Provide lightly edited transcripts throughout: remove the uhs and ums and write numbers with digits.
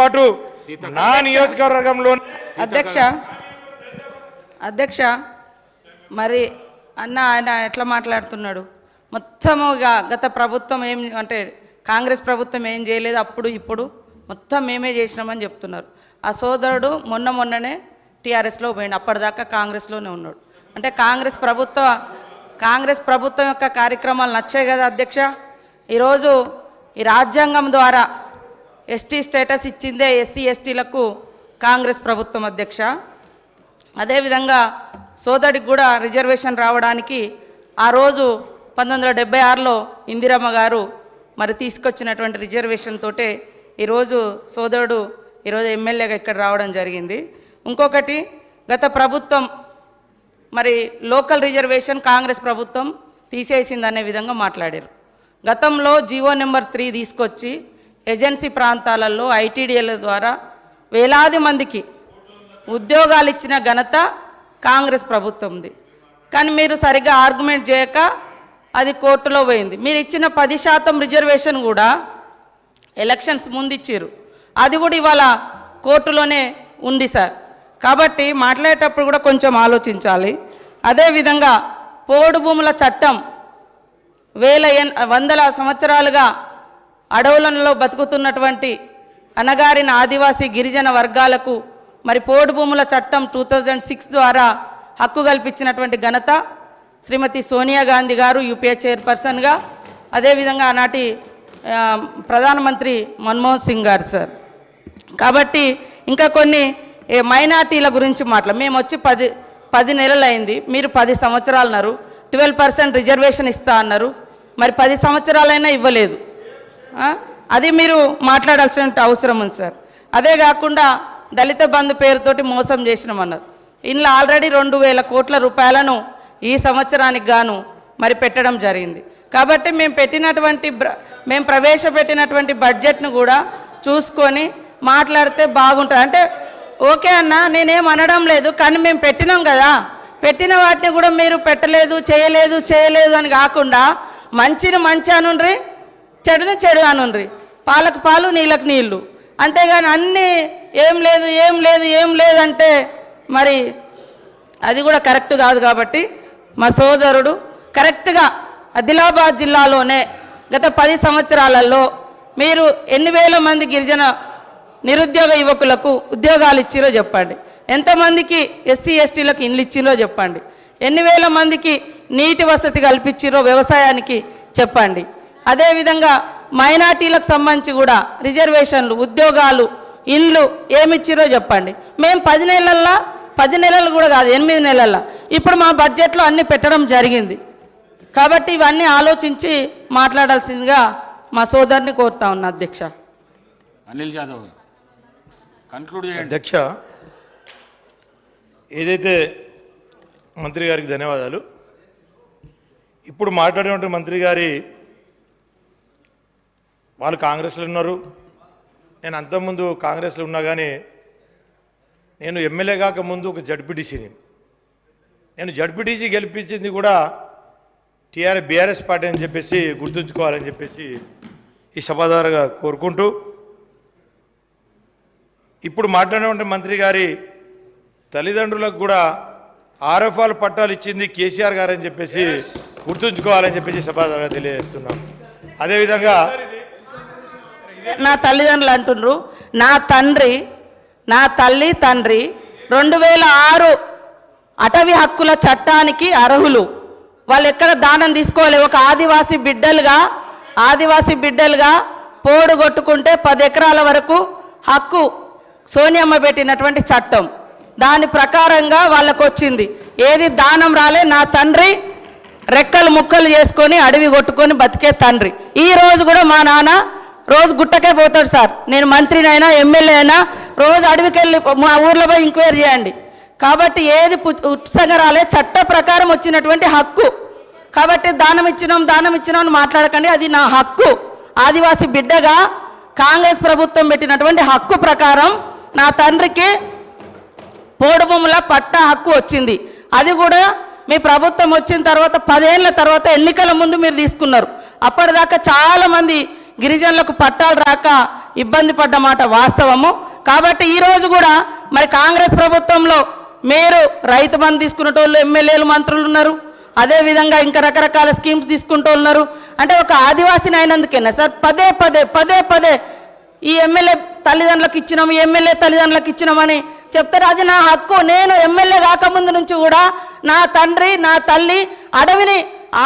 పాటు నా నియోజకవర్గంలో అధ్యక్ష మరి ఆయన ఎట్లా మాట్లాడుతున్నాడు? మొత్తముగా గత ప్రభుత్వం ఏం అంటే కాంగ్రెస్ ప్రభుత్వం ఏం చేయలేదు, అప్పుడు ఇప్పుడు మొత్తం మేమే చేసినామని చెప్తున్నారు. ఆ సోదరుడు మొన్ననే టీఆర్ఎస్లో పోయిండు, అప్పటిదాకా కాంగ్రెస్లోనే ఉన్నాడు. అంటే కాంగ్రెస్ ప్రభుత్వం యొక్క కార్యక్రమాలు నచ్చాయి కదా అధ్యక్ష. ఈరోజు ఈ రాజ్యాంగం ద్వారా ఎస్టీ స్టేటస్ ఇచ్చిందే ఎస్సీ ఎస్టీలకు కాంగ్రెస్ ప్రభుత్వం అధ్యక్ష. అదేవిధంగా సోదరుడికి కూడా రిజర్వేషన్ రావడానికి ఆ రోజు 1976లో ఇందిరమ్మ గారు మరి తీసుకొచ్చినటువంటి రిజర్వేషన్ తోటే ఈరోజు సోదరుడు ఈరోజు ఎమ్మెల్యేగా ఇక్కడ రావడం జరిగింది. ఇంకొకటి గత ప్రభుత్వం మరి లోకల్ రిజర్వేషన్ కాంగ్రెస్ ప్రభుత్వం తీసేసిందనే విధంగా మాట్లాడారు. గతంలో జీవో నెంబర్ 3 తీసుకొచ్చి ఏజెన్సీ ప్రాంతాలలో ఐటీడీఏల ద్వారా వేలాది మందికి ఉద్యోగాలు ఇచ్చిన ఘనత కాంగ్రెస్ ప్రభుత్వంది. కానీ మీరు సరిగ్గా ఆర్గ్యుమెంట్ చేయక అది కోర్టులో పోయింది. మీరు ఇచ్చిన 10% రిజర్వేషన్ కూడా ఎలక్షన్స్ ముందు ఇచ్చారు, అది కూడా ఇవాళ కోర్టులోనే ఉంది సార్. కాబట్టి మాట్లాడేటప్పుడు కూడా కొంచెం ఆలోచించాలి. అదేవిధంగా పోడు భూముల చట్టం వందల సంవత్సరాలుగా అడవులలో బతుకుతున్నటువంటి అణగారిన ఆదివాసీ గిరిజన వర్గాలకు మరి పోడు భూముల చట్టం 2006 ద్వారా హక్కు కల్పించినటువంటి ఘనత శ్రీమతి సోనియా గాంధీ గారు యూపీఏ చైర్పర్సన్గా, అదేవిధంగా ఆనాటి ప్రధానమంత్రి మన్మోహన్ సింగ్ గారు సార్. కాబట్టి ఇంకా కొన్ని మైనార్టీల గురించి మేము వచ్చి 10 నెలలు అయింది, మీరు 10 సంవత్సరాలు అన్నారు. 12% రిజర్వేషన్ ఇస్తా అన్నారు, మరి 10 సంవత్సరాలైనా ఇవ్వలేదు. అది మీరు మాట్లాడాల్సిన అవసరం ఉంది సార్. అదే కాకుండా దళిత బంధు పేరుతోటి మోసం చేసినామన్నారు. ఇందులో ఆల్రెడీ 2000 కోట్ల రూపాయలను ఈ సంవత్సరానికి గాను మరి పెట్టడం జరిగింది. కాబట్టి మేము ప్రవేశపెట్టినటువంటి బడ్జెట్ను కూడా చూసుకొని మాట్లాడితే బాగుంటుంది. అంటే ఓకే అన్న, నేనేం అనడం లేదు, కానీ మేము పెట్టినాం కదా, పెట్టిన వాటిని కూడా మీరు పెట్టలేదు, చేయలేదు అని కాకుండా మంచిని మంచి అనుండ్రి, చెడుని చెడు అనుండ్రి, పాలకు పాలు నీళ్ళకు నీళ్ళు, అంతేగాని అన్నీ ఏం లేదు అంటే మరి అది కూడా కరెక్ట్ కాదు. కాబట్టి మా సోదరుడు కరెక్ట్గా ఆదిలాబాద్ జిల్లాలోనే గత 10 సంవత్సరాలలో మీరు ఎన్ని వేల మంది గిరిజన నిరుద్యోగ యువకులకు ఉద్యోగాలు ఇచ్చిరో చెప్పండి, ఎంతమందికి ఎస్సీ ఎస్టీలకు ఇండ్లు ఇచ్చిరో చెప్పండి, ఎన్ని వేల మందికి నీటి వసతి కల్పించిరో వ్యవసాయానికి చెప్పండి. అదేవిధంగా మైనార్టీలకు సంబంధించి కూడా రిజర్వేషన్లు, ఉద్యోగాలు, ఇండ్లు ఏమిచ్చిరో చెప్పండి. మేము 10 నెలలు కూడా కాదు, 8 నెలల ఇప్పుడు మా బడ్జెట్లో అన్నీ పెట్టడం జరిగింది. కాబట్టి ఇవన్నీ ఆలోచించి మాట్లాడాల్సిందిగా మా సోదరుని కోరుతా ఉన్నా అధ్యక్ష. అనిల్ జాదవ్ కన్క్లూడ్ చేయండి. అధ్యక్ష, ఏదైతే మంత్రి గారికి ధన్యవాదాలు. ఇప్పుడు మాట్లాడినటువంటి మంత్రి గారి వాళ్ళు కాంగ్రెస్లో ఉన్నారు, నేను అంతకుముందు కాంగ్రెస్లో ఉన్నా, కానీ నేను ఎమ్మెల్యే కాక ముందు ఒక జడ్పీటీసీని. నేను జడ్పీటీసీ గెలిపించింది కూడా బీఆర్ఎస్ పార్టీ అని చెప్పేసి గుర్తుంచుకోవాలని చెప్పేసి ఈ సభ ద్వారా కోరుకుంటూ, ఇప్పుడు మాట్లాడినటువంటి మంత్రి గారి తల్లిదండ్రులకు కూడా ఆర్ఎఫ్ఆర్ పట్టాలు ఇచ్చింది కేసీఆర్ గారు అని చెప్పేసి గుర్తుంచుకోవాలని చెప్పేసి సభ ద్వారా తెలియజేస్తున్నాం. అదేవిధంగా నా తల్లిదండ్రులు అంటున్నారు, నా తల్లి తండ్రి 2006 అటవీ హక్కుల చట్టానికి అర్హులు. వాళ్ళు ఎక్కడ దానం తీసుకోవాలి. ఒక ఆదివాసీ బిడ్డలుగా పోడు కొట్టుకుంటే 10 ఎకరాల వరకు హక్కు సోనియమ్మ పెట్టినటువంటి చట్టం, దాని ప్రకారంగా వాళ్ళకు వచ్చింది. ఏది దానం రాలే. నా తండ్రి రెక్కలు ముక్కలు చేసుకొని అడవి కొట్టుకొని బతికే తండ్రి. ఈ రోజు కూడా మా నాన్న రోజు గుట్టకే పోతాడు సార్. నేను మంత్రినైనా ఎమ్మెల్యే అయినా రోజు అడవికి వెళ్ళి మా ఊర్లో పోయి ఎంక్వైరీ చేయండి. కాబట్టి ఏది ఉత్సంగా రాలే, చట్ట ప్రకారం వచ్చినటువంటి హక్కు. కాబట్టి దానం ఇచ్చినాం మాట్లాడకండి, అది నా హక్కు. ఆదివాసీ బిడ్డగా కాంగ్రెస్ ప్రభుత్వం పెట్టినటువంటి హక్కు ప్రకారం నా తండ్రికి పోడు భూముల పట్టా హక్కు వచ్చింది. అది కూడా మీ ప్రభుత్వం వచ్చిన తర్వాత 10 ఏళ్ల తర్వాత ఎన్నికల ముందు మీరు తీసుకున్నారు. అప్పటిదాకా చాలామంది గిరిజనులకు పట్టాలు రాక ఇబ్బంది పడ్డ మాట వాస్తవము. కాబట్టి ఈరోజు కూడా మరి కాంగ్రెస్ ప్రభుత్వంలో మీరు రైతు బంధు తీసుకునేటోళ్ళు ఎమ్మెల్యేలు మంత్రులు ఉన్నారు, అదేవిధంగా ఇంకా రకరకాల స్కీమ్స్ తీసుకుంటూ ఉన్నారు. అంటే ఒక ఆదివాసిని అయినందుకేనా సార్ పదే పదే పదే పదే ఈ ఎమ్మెల్యే తల్లిదండ్రులకు ఇచ్చినాం, ఈ ఎమ్మెల్యే తల్లిదండ్రులకు ఇచ్చినామని చెప్తారు? అది నా హక్కు. నేను ఎమ్మెల్యే కాకముందు నుంచి కూడా నా తండ్రి నా తల్లి అడవిని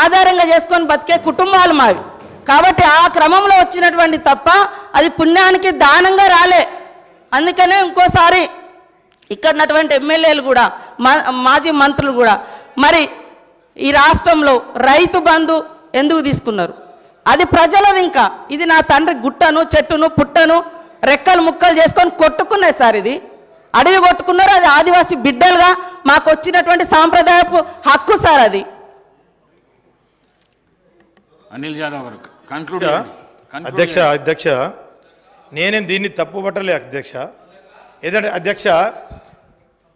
ఆధారంగా చేసుకొని బతికే కుటుంబాలు మావి. కాబట్టి ఆ క్రమంలో వచ్చినటువంటి తప్ప అది పుణ్యానికి దానంగా రాలే. అందుకనే ఇంకోసారి ఇక్కడ ఉన్నటువంటి ఎమ్మెల్యేలు కూడా మాజీ మంత్రులు కూడా మరి ఈ రాష్ట్రంలో రైతు బంధు ఎందుకు తీసుకున్నారు? అది ప్రజలది. ఇంకా ఇది నా తండ్రి గుట్టను చెట్టును పుట్టను రెక్కలు ముక్కలు చేసుకొని కొట్టుకున్నాయి సార్. ఇది అడవి కొట్టుకున్నారు. అది ఆదివాసీ బిడ్డలుగా మాకు వచ్చినటువంటి సాంప్రదాయపు హక్కు సార్ అది. అనిల్ యాదవ్ గారు కంక్లూడ్ అధ్యక్ష నేనేం దీన్ని తప్పు పట్టలే అధ్యక్ష. ఏదంటే అధ్యక్ష,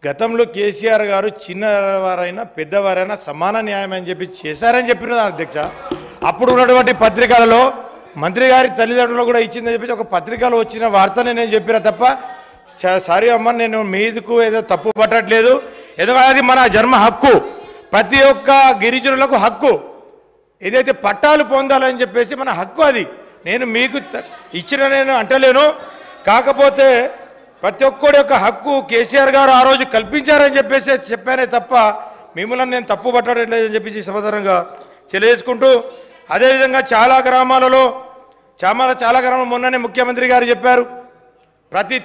గతంలో కేసీఆర్ గారు చిన్నవారైనా పెద్దవారైనా సమాన న్యాయం అని చెప్పి చేశారని చెప్పిన అధ్యక్ష. అప్పుడు ఉన్నటువంటి పత్రికలలో మంత్రి గారి తల్లిదండ్రులు కూడా ఇచ్చిందని చెప్పి ఒక పత్రికలో వచ్చిన వార్తనే నేను చెప్పిన తప్ప సారీ అమ్మ నేను మీదకు ఏదో తప్పు పట్టట్లేదు. ఎందుకంటే అది మన జన్మ హక్కు, ప్రతి ఒక్క గిరిజనులకు హక్కు. ఏదైతే పట్టాలు పొందాలని చెప్పేసి మన హక్కు, అది నేను మీకు ఇచ్చిన నేను అంటలేను. కాకపోతే ప్రతి ఒక్కడి యొక్క హక్కు కేసీఆర్ గారు ఆ రోజు కల్పించారని చెప్పేసి చెప్పానే తప్ప మిమ్మల్ని నేను తప్పు పట్టట్లేదని చెప్పేసి సమాధానంగా తెలియజేసుకుంటూ, అదేవిధంగా చాలా గ్రామాలలో మొన్ననే ముఖ్యమంత్రి గారు చెప్పారు ప్రతి